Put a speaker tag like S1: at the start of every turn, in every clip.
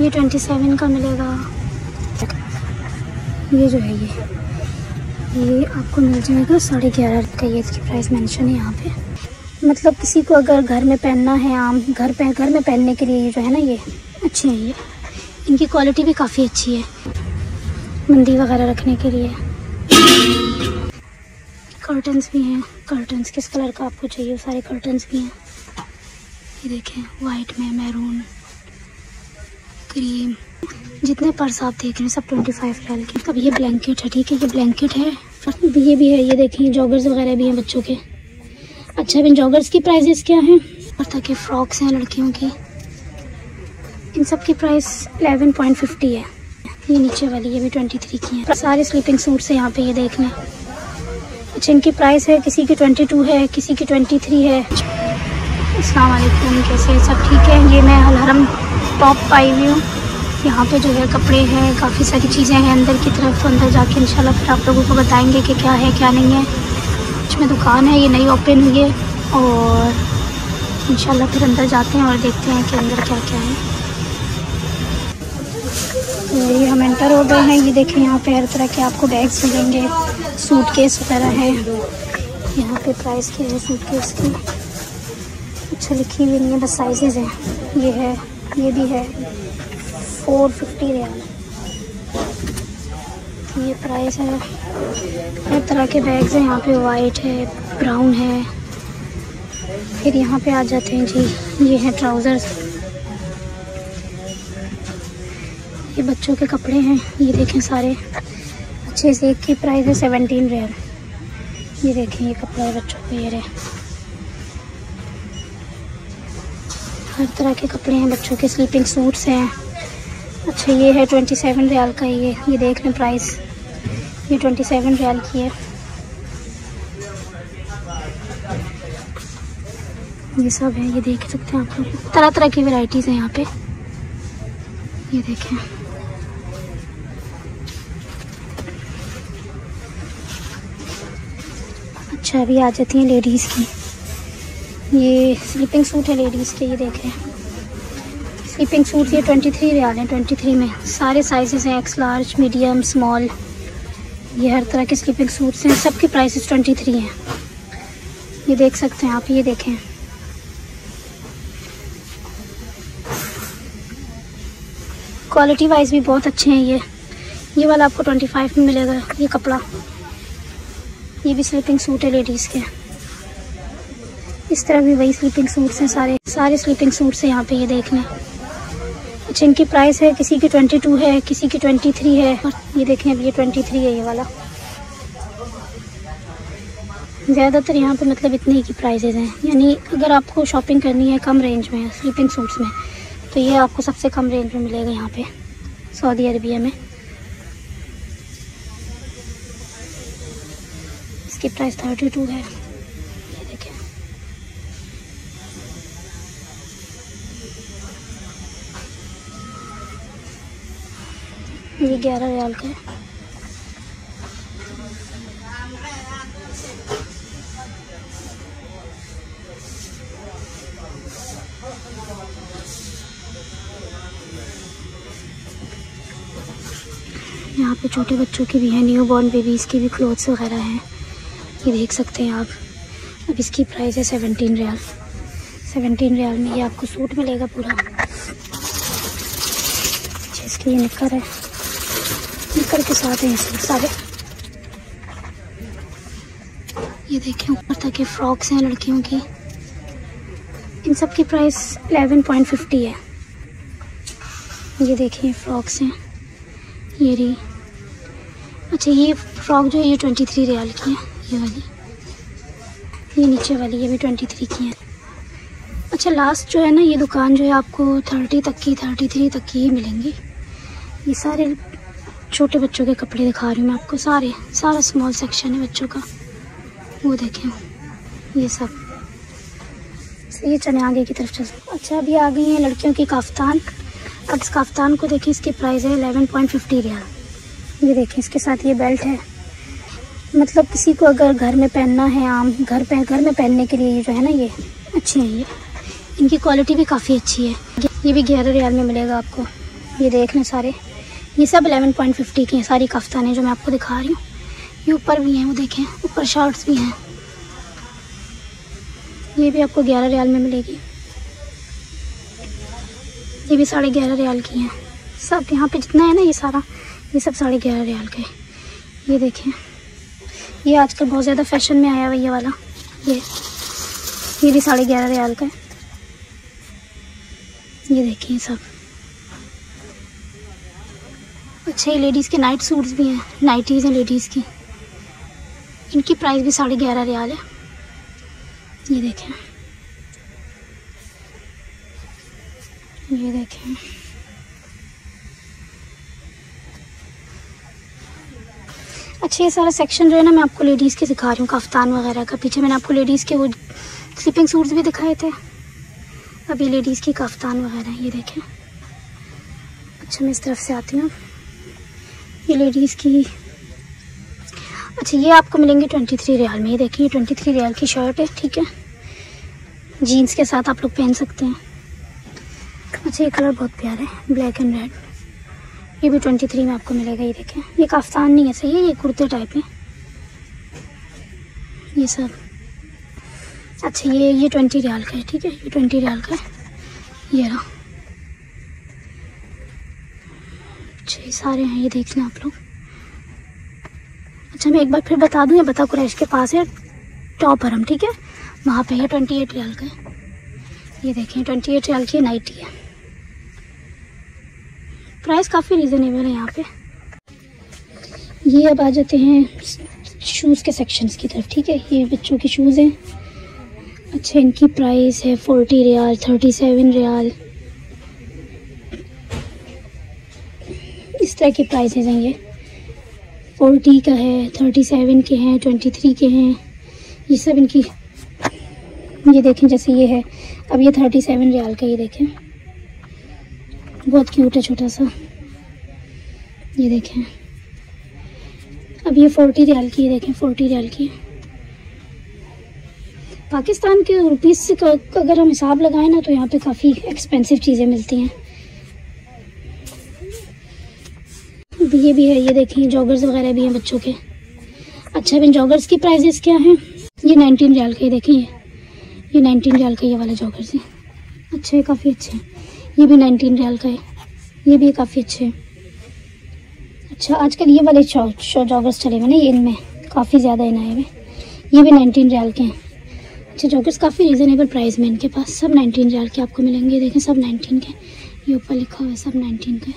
S1: ये 27 का मिलेगा। ये जो है ये आपको मिल जाएगा 11.5 का। ये इसकी प्राइस मेंशन है यहाँ पे। मतलब किसी को अगर घर में पहनना है, आम घर में पहनने के लिए ये जो है ना, ये अच्छे हैं। ये इनकी क्वालिटी भी काफ़ी अच्छी है, मंदी वगैरह रखने के लिए। कर्टन्स भी हैं। कर्टन्स किस कलर का आपको चाहिए, वो सारे कर्टन्स भी हैं। ये देखें, वाइट में, मैरून, क्रीम, जितने पर्स आप देख रहे हैं सब 25 रियाल के। अब ये ब्लैंकेट है, ठीक है, ये ब्लैंकेट है। ये भी है, ये देखें, जॉगर्स वगैरह भी हैं बच्चों के। अच्छा, इन जॉगर्स की प्राइसेस क्या हैं? और तक के फ्रॉक्स हैं लड़कियों की, इन सब की प्राइस 11.50 है। ये नीचे वाली ये भी 23 की है। सारे स्लीपिंग सूट्स हैं यहाँ पे, ये देख लें। अच्छा, इनकी प्राइस है, किसी की 22 है, किसी की 23 है। अस्सलाम वालेकुम, कैसे सब ठीक है? ये मैं अल हरम टॉप आई हुई हूँ। यहाँ पे जो है कपड़े हैं, काफ़ी सारी चीज़ें हैं अंदर की तरफ। तो अंदर जाके इंशाल्लाह फिर आप लोगों को बताएंगे कि क्या है क्या नहीं है। इसमें दुकान है, ये नई ओपन हुई है, और इंशाल्लाह फिर अंदर जाते हैं और देखते हैं कि अंदर क्या क्या है। तो ये हम एंटर हो गए हैं। ये देखें, यहाँ पे हर तरह के आपको बैग्स मिलेंगे, सूटकेस वगैरह है। यहाँ पे प्राइस क्या है सूटकेस की, अच्छा लिखी हुई नहीं है, बस साइजेज़ हैं। ये है, ये भी है 450 रियाल ये प्राइस है। हर तरह के बैग्स हैं यहाँ पे, वाइट है, ब्राउन है। फिर यहाँ पे आ जाते हैं जी, ये है ट्राउज़र्स, ये बच्चों के कपड़े हैं। ये देखें सारे अच्छे से, एक की प्राइस है 17 रियाल। ये देखें, ये कपड़ा है बच्चों को, ये रहे। हर तरह के कपड़े हैं बच्चों के, स्लीपिंग सूट्स हैं। अच्छा, ये है 27 रियाल का। ये देख लें प्राइस, ये 27 रियाल की है। ये सब है, ये देख सकते हैं आप लोग, तरह तरह की वैरायटीज़ हैं यहाँ पे। ये देखें, अच्छा अभी आ जाती हैं लेडीज़ की। ये स्लीपिंग सूट है लेडीज़ के, ये देखें स्लीपिंग सूट। ये 23 रियाल हैं। 23 में सारे साइजेस हैं, एक्स लार्ज, मीडियम, स्मॉल। ये हर तरह के स्लीपिंग सूट्स हैं, सबकी प्राइसेस 23 हैं। ये देख सकते हैं आप, ये देखें। क्वालिटी वाइज भी बहुत अच्छे हैं। ये वाला आपको 25 में मिलेगा, ये कपड़ा। ये भी स्लीपिंग सूट है लेडीज़ के। इस तरह भी वही स्लीपिंग सूट्स हैं, सारे स्लीपिंग सूट्स हैं यहाँ पे, ये देख लें। अच्छा, इनकी प्राइस है, किसी की 22 है, किसी की 23 है। और ये देखें, अब ये 23 है ये वाला। ज़्यादातर यहाँ पे मतलब इतने ही की प्राइसेस हैं। यानी अगर आपको शॉपिंग करनी है कम रेंज में स्लीपिंग सूट्स में, तो ये आपको सबसे कम रेंज में मिलेगा यहाँ पे सऊदी अरबिया में। इसकी प्राइस 32 है। ये देखें, ये 11 रियाल का है। यहाँ पे छोटे बच्चों की भी हैं, न्यू बॉर्न बेबीज़ की भी क्लोथ्स वगैरह हैं, ये देख सकते हैं आप। अब इसकी प्राइस है 17 रियाल। 17 रियाल में ये आपको सूट मिलेगा पूरा। अच्छा, इसकी ये निक्कर है, निक्कर के साथ है ये सूट सारे। ये देखें, ऊपर तक के फ्रॉक्स हैं लड़कियों की, इन सब की प्राइस 11.50 है। ये देखिए फ्रॉक्स हैं, ये रही। अच्छा, ये फ्रॉक जो है ये 23 रियाल की है, ये वाली। ये नीचे वाली ये भी 23 की है। अच्छा, लास्ट जो है ना ये दुकान जो है आपको 30 तक की, 33 तक की ही मिलेंगी। ये सारे छोटे बच्चों के कपड़े दिखा रही हूँ मैं आपको, सारा स्मॉल सेक्शन है बच्चों का। वो देखें, ये सब। ये चले आगे की तरफ चल। अच्छा, अभी आ गई हैं लड़कियों की काफ्तान। अब इस काफ्तान को देखें, इसकी प्राइस है 11.50 रियाल। ये देखें, इसके साथ ये बेल्ट है। मतलब किसी को अगर घर में पहनना है, आम घर में पहनने के लिए ये जो है ना, ये अच्छी है। ये इनकी क्वालिटी भी काफ़ी अच्छी है। ये भी 11 रियाल में मिलेगा आपको। ये देख लें सारे, ये सब 11.50 के हैं सारी कफ्तानें जो मैं आपको दिखा रही हूँ। ये ऊपर भी हैं, वो देखें ऊपर शर्ट्स भी हैं। ये भी आपको 11 रियाल में मिलेगी। ये भी 11.5 रियाल की हैं। सब यहाँ पे जितना है ना ये सारा, ये सब 11.5 रियाल का है। ये देखें, ये आजकल बहुत ज़्यादा फैशन में आया हुआ ये वाला, ये भी 11.5 रियाल का है। ये देखिए सब। अच्छा, ये लेडीज़ के नाइट सूट्स भी हैं, नाइटीज़ हैं लेडीज़ की। इनकी प्राइस भी 11.5 रियाल है। ये देखें, ये देखें। अच्छा, ये सारा सेक्शन जो है ना मैं आपको लेडीज़ के दिखा रही हूँ, कफ्तान वगैरह का। पीछे मैंने आपको लेडीज़ के वो स्लीपिंग सूट्स भी दिखाए थे, अभी लेडीज़ की कफ्तान वगैरह। ये देखें। अच्छा, मैं इस तरफ से आती हूँ। ये लेडीज़ की, अच्छा ये आपको मिलेंगे 23 रियाल में। ये देखिए 23 रियाल की शर्ट है, ठीक है, जीन्स के साथ आप लोग पहन सकते हैं। अच्छा, ये कलर बहुत प्यारा है, ब्लैक एंड रेड। ये भी 23 में आपको मिलेगा। ये देखें, ये कफ्तान नहीं है, सही है, ये कुर्ते टाइप है ये सब। अच्छा, ये 20 रियाल का है, ठीक है, ये 20 रियाल का है। ये रहा। अच्छा, ये सारे हैं, ये देख लें आप लोग। अच्छा, मैं एक बार फिर बता दूं, ये बता कुरैश के पास है टॉप हरम, ठीक है, वहाँ पे ये 28 रियाल का है। ये देखें 28 रियाल की नाइटी है। प्राइस काफ़ी रीज़नेबल है यहाँ पे। ये अब आ जाते हैं शूज़ के सेक्शंस की तरफ, ठीक है। ये बच्चों के शूज़ हैं। अच्छा, इनकी प्राइस है 40 रियाल, 37 रियाल, इस तरह की प्राइसेस हैं। ये 40 का है, 37 के हैं, 23 के हैं, ये सब इनकी। ये देखें, जैसे ये है, अब ये 37 रियाल का। ये देखें, बहुत क्यूट है, छोटा सा। ये देखें, अब ये 40 रियाल की। ये देखें 40 रियाल की। पाकिस्तान के रुपीस से अगर हम हिसाब लगाएं ना तो यहाँ पे काफ़ी एक्सपेंसिव चीज़ें मिलती हैं। ये भी है, ये देखें जॉगर्स वगैरह भी हैं बच्चों के। अच्छा, इन जॉगर्स की प्राइसेस क्या हैं? ये 19 रियाल का। ये देखें, ये 19 रियाल का ये वाला जॉगर्स है। अच्छा, ये काफ़ी अच्छे हैं। ये भी 19 रियाल का है। ये भी काफ़ी अच्छे हैं। अच्छा, आजकल ये वाले जॉगर्स चले हुए ना, ये इनमें काफ़ी ज़्यादा इन आए हुए। ये भी 19 रियाल के हैं। अच्छा, जॉगर्स काफ़ी रीज़नेबल प्राइस में इनके पास, सब 19 रियाल के आपको मिलेंगे। देखें, सब 19 के। ये ऊपर लिखा हुआ है, सब 19 के।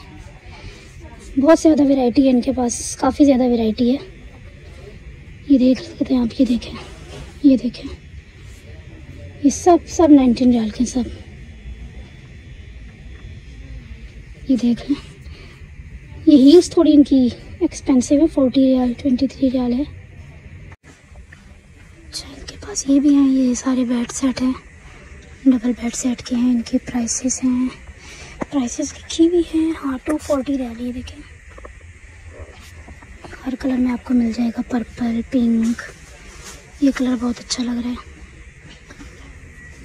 S1: बहुत ज़्यादा वैरायटी है इनके पास, काफ़ी ज़्यादा वैरायटी है। ये देख सकते हैं आप, ये देखें, ये देखें, ये सब 19 रियाल के सब। ये देख लें, ये हील्स थोड़ी इनकी एक्सपेंसिव है, 40 रियाल, 23 रियाल है। अच्छा, इनके पास ये भी हैं, ये सारे बेड सेट हैं, डबल बेड सेट के हैं। इनकी प्राइसेस हैं, प्राइसेस लिखी हुई हैं, हाँ, 240 रियाल। ये देखें, हर कलर में आपको मिल जाएगा, पर्पल, पिंक। ये कलर बहुत अच्छा लग रहा है।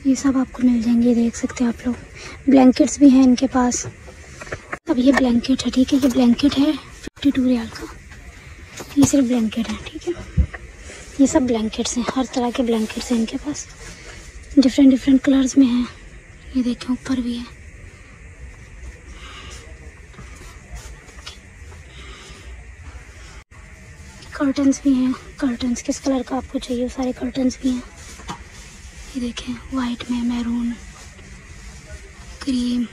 S1: ये सब आपको मिल जाएंगे, ये देख सकते हैं आप लोग। ब्लैंकेट्स भी हैं इनके पास। अब ये ब्लैंकेट है, ठीक है, ये ब्लैंकेट है 52 रियाल का। ये सिर्फ ब्लैंकेट है, ठीक है। ये सब ब्लैंकेट्स हैं, हर तरह के ब्लैंकेट्स हैं इनके पास, डिफरेंट कलर्स में हैं। ये देखें, ऊपर भी है। कर्टन्स भी हैं, कर्टन्स किस कलर का आपको चाहिए, सारे कर्टन्स भी हैं। ये देखें, वाइट में, मैरून, क्रीम।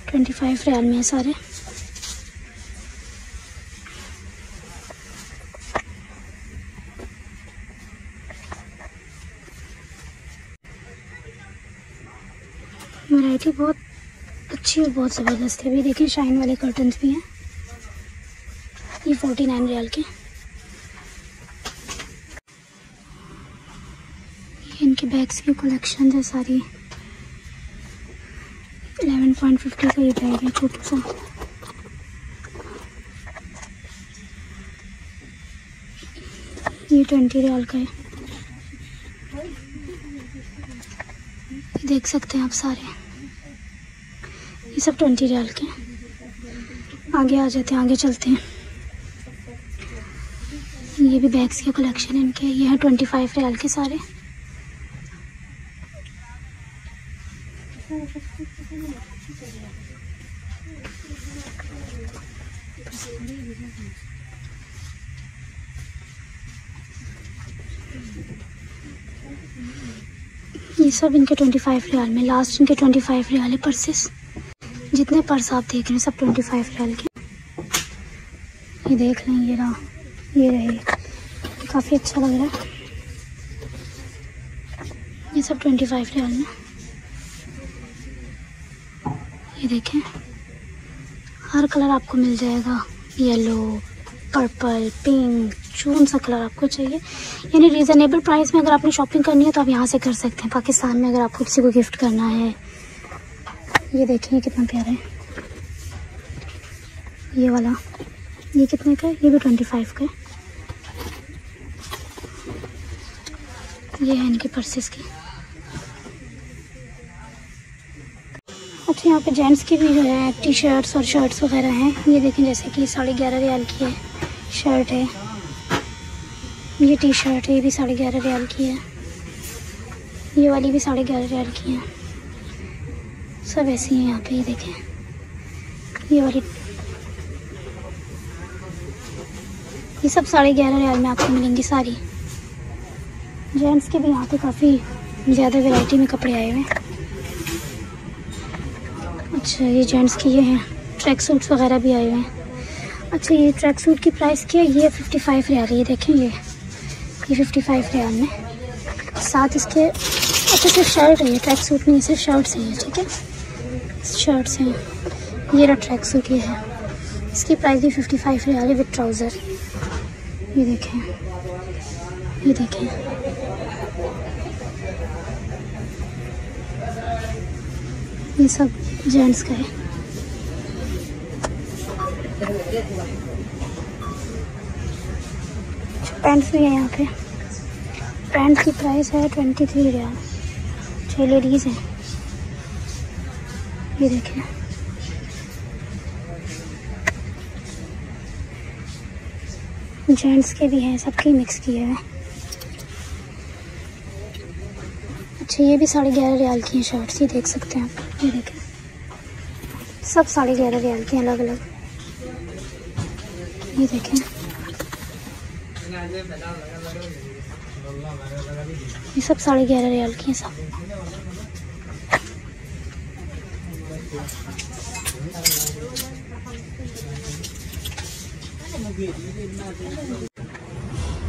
S1: $25 रियाल में है सारे। वैरायटी बहुत अच्छी और बहुत ज़बरदस्त है। भी देखिए, शाइन वाले कर्टन्स भी हैं, ये 49 रियाल के। ये इनके बैग्स की कलेक्शन है सारी। 11.50 का ये बैग है, छोटा सा। ये 20 रियाल का है। देख सकते हैं आप सारे, ये सब 20 रियाल के। आगे आ जाते हैं, आगे चलते हैं। ये भी बैग्स के कलेक्शन है इनके, ये है 25 रियाल के सारे। ये सब इनके 25 रियाल में, लास्ट इनके 25 रियाल है पर्सेस। जितने पर्स आप देख रहे हैं सब 25 रियाल के। ये देख लें, ये रहा, ये रहे, काफ़ी अच्छा लग रहा है। ये सब 25 रियाल में। ये देखें, हर कलर आपको मिल जाएगा, येलो, पर्पल, पिंक, जो सा कलर आपको चाहिए। यानी रीज़नेबल प्राइस में अगर आपने शॉपिंग करनी है तो आप यहाँ से कर सकते हैं। पाकिस्तान में अगर आपको किसी को गिफ्ट करना है। ये देखिए कितना प्यारा है ये वाला। ये कितने का है? ये भी 25 का है। ये है इनके पर्सेस की। अच्छा, यहाँ पे जेंट्स की भी जो है टी शर्ट्स और शर्ट्स वगैरह हैं। ये देखें, जैसे कि 11.5 रियाल की है शर्ट है, ये टी शर्ट है, ये भी 11.5 रियाल की है, ये वाली भी 11.5 रियाल की है। सब ऐसी हैं यहाँ पे। ये देखें, ये वाली, ये सब 11.5 रियाल में आपको मिलेंगी सारी। जेंट्स के भी यहाँ पे काफ़ी ज़्यादा वैरायटी में कपड़े आए हुए हैं। अच्छा, ये जेंट्स की ये हैं, ट्रैक सूट्स वगैरह भी आए हुए हैं। अच्छा, ये ट्रैक सूट की प्राइस क्या है? ये 55 रियाल है। ये देखें, ये 55 रियाल में, साथ इसके। अच्छा, सिर्फ शर्ट है ये, ट्रैक सूट नहीं, सिर्फ शर्ट्स हैं ये, ठीक है, शर्ट्स हैं। ये रहा ट्रैक सूट, ये है, इसकी प्राइस भी 55 रियाल है विद ट्राउज़र। ये देखें, ये देखें, ये सब जेंट्स का है। पैंट्स भी है यहाँ पे। पैंट की प्राइस है 23 रियाल। 6 लेडीज़ हैं। ये देखें, जेंट्स के भी हैं, सबकी मिक्स किए हैं। अच्छा, ये भी 11.5 रियाल की हैं शर्ट्स। ये देख सकते हैं आप, ये देखें, सब 11.5 रियाल की अलग अलग। ये देखें, ये सब 11.5 रियाल की हैं सब।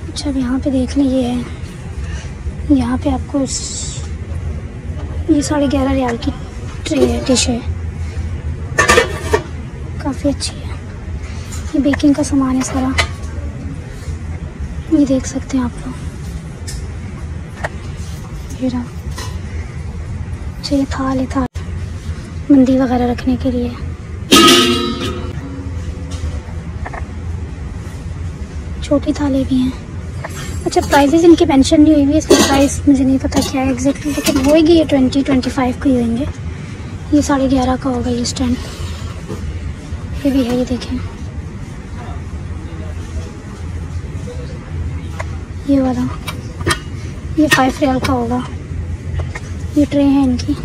S1: अच्छा, अब यहाँ पे देख लें, ये है, यहाँ पे आपको ये 11.5 रियाल की ट्रे है, डिश है, काफ़ी अच्छी है। ये बेकिंग का सामान है सारा, ये देख सकते हैं आप लोग। ये रहा। अच्छा, ये थाल है, थाल मंदी वगैरह रखने के लिए। छोटी थालें भी हैं। अच्छा, प्राइजेस इनकी मेंशन नहीं हुई हुई, इसकी प्राइस मुझे नहीं पता क्या है एग्जैक्टली, लेकिन होएगी ये 20-25 के ही होंगे। ये 11.5 का होगा ये स्टैंड। ये भी है, ये देखें, ये वाला, ये 5 रियाल का होगा। ये ट्रे है इनकी।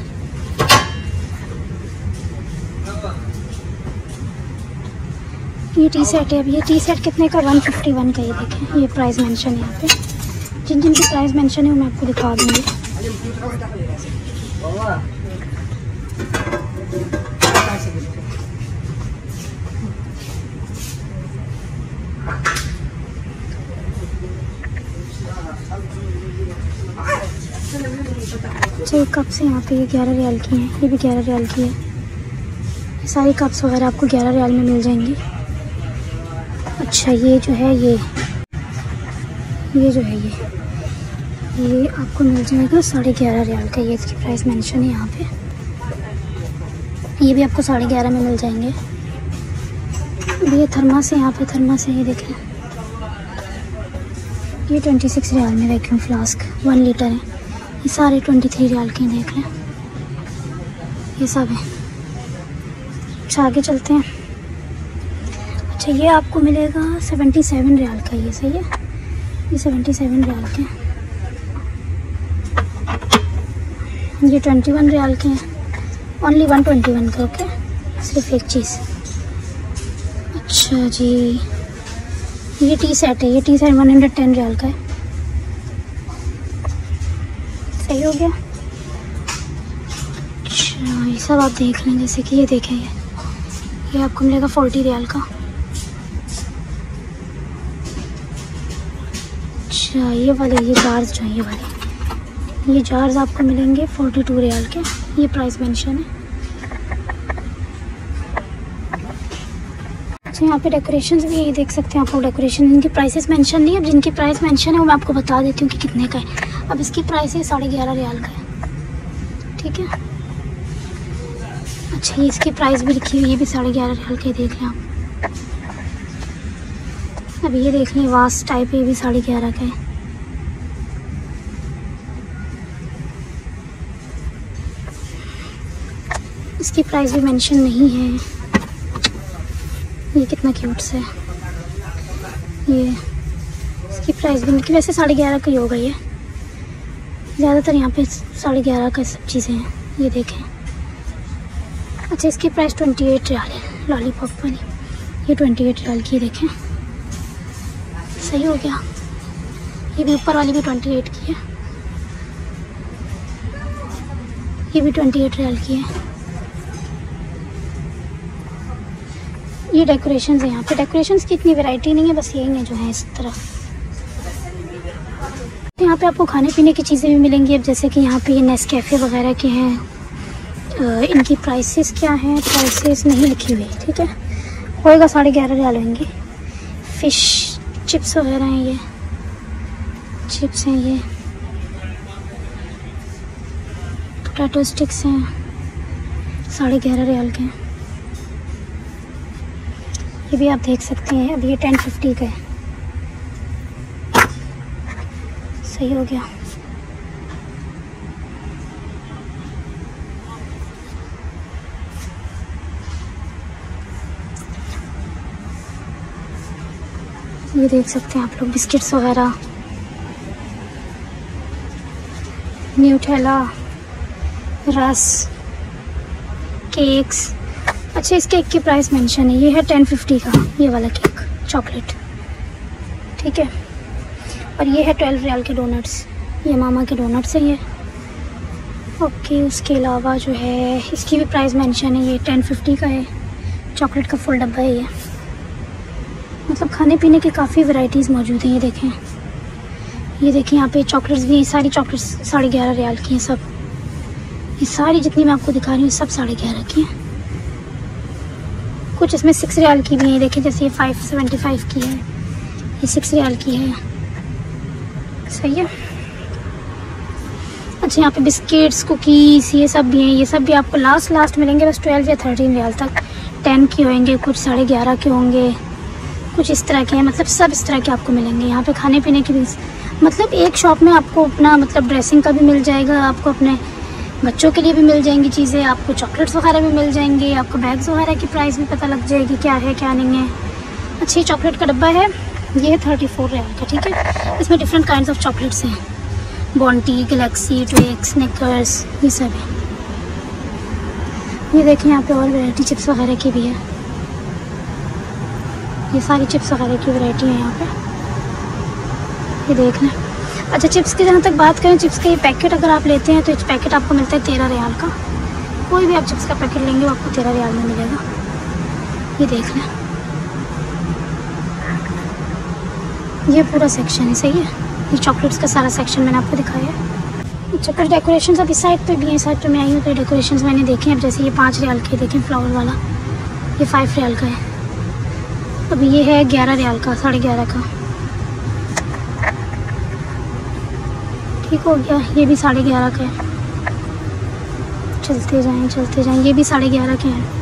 S1: ये टी सेट है। अब ये टी सेट कितने का? 151 का। ये देखें, ये प्राइस मेंशन है यहाँ पे। जिन जिन की प्राइस मेंशन है वो मैं आपको दिखा दूँगी। अच्छा, कप्स हैं यहाँ पे, ये 11 रियाल की हैं, ये भी 11 रियाल की है। ये सारी कप्स वगैरह आपको 11 रियाल में मिल जाएंगी। अच्छा, ये जो है ये जो है ये आपको मिल जाएगा 11.5 रियाल का। ये इसकी प्राइस मेंशन है यहाँ पे। ये भी आपको 11.5 में मिल जाएंगे। अब ये थर्मास है, यहाँ पे थर्मास है, ये देखें, ये 26 रियाल में वैक्यूम फ्लास्क 1 लीटर है। ये सारे 23 रियाल के देख लें। ये सब है। अच्छा आगे चलते हैं। अच्छा ये आपको मिलेगा 77 रियाल का, ये सही है, ये 77 रियाल के हैं। ये 21 रियाल के हैं, ओनली 121 का। ओके, सिर्फ एक चीज़। अच्छा जी, ये टी सेट है, ये टी सेट 110 रियाल का है। सही हो गया। अच्छा ये सब आप देख लें, जैसे कि ये देखें, ये आपको मिलेगा 40 रियाल का। अच्छा ये वाले, ये जार्स जो हैं, ये वाले, ये जार्स आपको मिलेंगे 42 रियाल के। ये प्राइस मेंशन है। अच्छा यहाँ पे डेकोरेशंस भी, ये देख सकते हैं आप लोग डेकोरेशन। इनकी प्राइसेस मेंशन नहीं है, अब जिनकी प्राइस मेंशन है वो मैं आपको बता देती हूँ कि कितने का है। अब इसकी प्राइस है 11.5 रियाल का है, ठीक है। अच्छा ये इसकी प्राइस भी लिखी हुई है, ये भी 11.5 रियाल का, देख लें आप। अब ये देख लें, वास्ट टाइप, ये भी 11.5 का है। इसकी प्राइस भी मेंशन नहीं है। ये कितना क्यूट सा है, ये इसकी प्राइस भी नहीं, वैसे 11.5 का ही होगा ये। ज़्यादातर यहाँ पे 11.5 का सब चीज़ें हैं, ये देखें। अच्छा इसकी प्राइस 28 रियाल है, लॉलीपॉप वाली, ये 28 रियाल की, देखें। सही हो गया। ये भी ऊपर वाली भी 28 की है, ये भी 28 रियाल की है। ये डेकोरेशंस है यहाँ पे। डेकोरेशंस की इतनी वैरायटी नहीं है, बस यही है जो है इस तरफ। यहाँ पे आपको खाने पीने की चीज़ें भी मिलेंगी। अब जैसे कि यहाँ पे ये नेस्कैफ़े वगैरह के हैं। इनकी प्राइसेस क्या हैं, प्राइसेस नहीं लिखी हुई, ठीक है। होएगा 11.5 रियाल होंगी। फ़िश चिप्स वगैरह हैं, ये चिप्स हैं, ये पोटैटो स्टिक्स हैं, 11.5 रियाल के हैं। ये भी आप देख सकते हैं। अब ये 10.50 का है। सही हो गया। ये देख सकते हैं आप लोग, बिस्किट्स वगैरह, न्यूटेला, रस, केक्स। अच्छा इस केक की प्राइस मेंशन है, ये है 10.50 का, ये वाला केक चॉकलेट, ठीक है। और ये है 12 रियाल के डोनट्स, ये मामा के डोनट्स हैं ये। ओके उसके अलावा जो है इसकी भी प्राइस मेंशन है, ये 10.50 का है, चॉकलेट का फुल डब्बा है ये। मतलब खाने पीने की काफ़ी वैरायटीज़ मौजूद हैं। ये देखें, ये देखें यहाँ पे चॉकलेट्स भी, सारी चॉकलेट्स 11.5 रियाल की हैं सब। ये सारी जितनी मैं आपको दिखा रही हूँ सब 11.5 की हैं। कुछ इसमें 6 रियाल की भी है, देखें जैसे ये 5.75 की है, ये 6 रियाल की है। सही है। अच्छा यहाँ पे बिस्किट्स, कुकीज़, ये सब भी हैं। ये सब भी आपको लास्ट मिलेंगे बस 12 या 13 रियाल तक। 10 के होंगे, कुछ 11.5 के होंगे, कुछ इस तरह के हैं। मतलब सब इस तरह के आपको मिलेंगे यहाँ पे। खाने पीने की भी मतलब एक शॉप में आपको अपना मतलब ड्रेसिंग का भी मिल जाएगा, आपको अपने बच्चों के लिए भी मिल जाएंगी चीज़ें, आपको चॉकलेट्स वगैरह भी मिल जाएंगे, आपको बैग्स वगैरह की प्राइस भी पता लग जाएगी क्या है क्या नहीं है। अच्छा ये चॉकलेट का डब्बा है, ये है 34 रियाल का, ठीक है। इसमें डिफरेंट काइंड्स ऑफ चॉकलेट्स हैं, बॉन्टी, गैलेक्सी, ट्विक्स, स्निकर्स, ये सब है। ये देखें यहाँ पे और वैरायटी चिप्स वगैरह की भी है, ये सारी चिप्स वगैरह की वैरायटी है यहाँ पे, ये देख लें। अच्छा चिप्स की जहाँ तक बात करें, चिप्स का ये पैकेट अगर आप लेते हैं तो इस पैकेट आपको मिलता है 13 रियाल का। कोई भी आप चिप्स का पैकेट लेंगे वो आपको 13 रियाल में मिलेगा। ये देख लें, ये पूरा सेक्शन है, सही है। ये चॉकलेट्स का सारा सेक्शन मैंने आपको दिखाया है। अच्छा कुछ डेकोरेशन अब इस साइड पे भी है, इस साइड पे मैं आई हूँ तो डेकोरेशन मैंने देखे हैं। अब जैसे ये 5 रियाल के देखें फ्लावर वाला, ये 5 रियाल का है। अब ये है 11 रियाल का, 11.5 का, ठीक हो गया। ये भी 11.5 का है। चलते जाएं, ये भी 11.5 के हैं।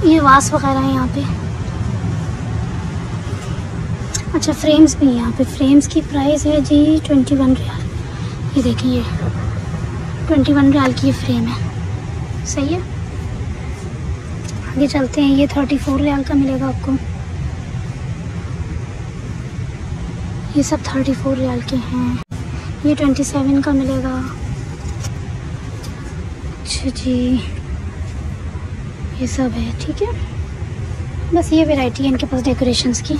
S1: ये वास वगैरह है यहाँ पे। अच्छा फ्रेम्स भी हैं यहाँ पे। फ्रेम्स की प्राइस है जी 21 रियाल। ये देखिए 21 रियाल की ये फ्रेम है। सही है। आगे चलते हैं। ये 34 रियाल का मिलेगा आपको। ये सब 34 रियाल के हैं। ये 27 का मिलेगा। अच्छा जी, ये सब है। ठीक है, बस ये वैरायटी है इनके पास डेकोरेशंस की।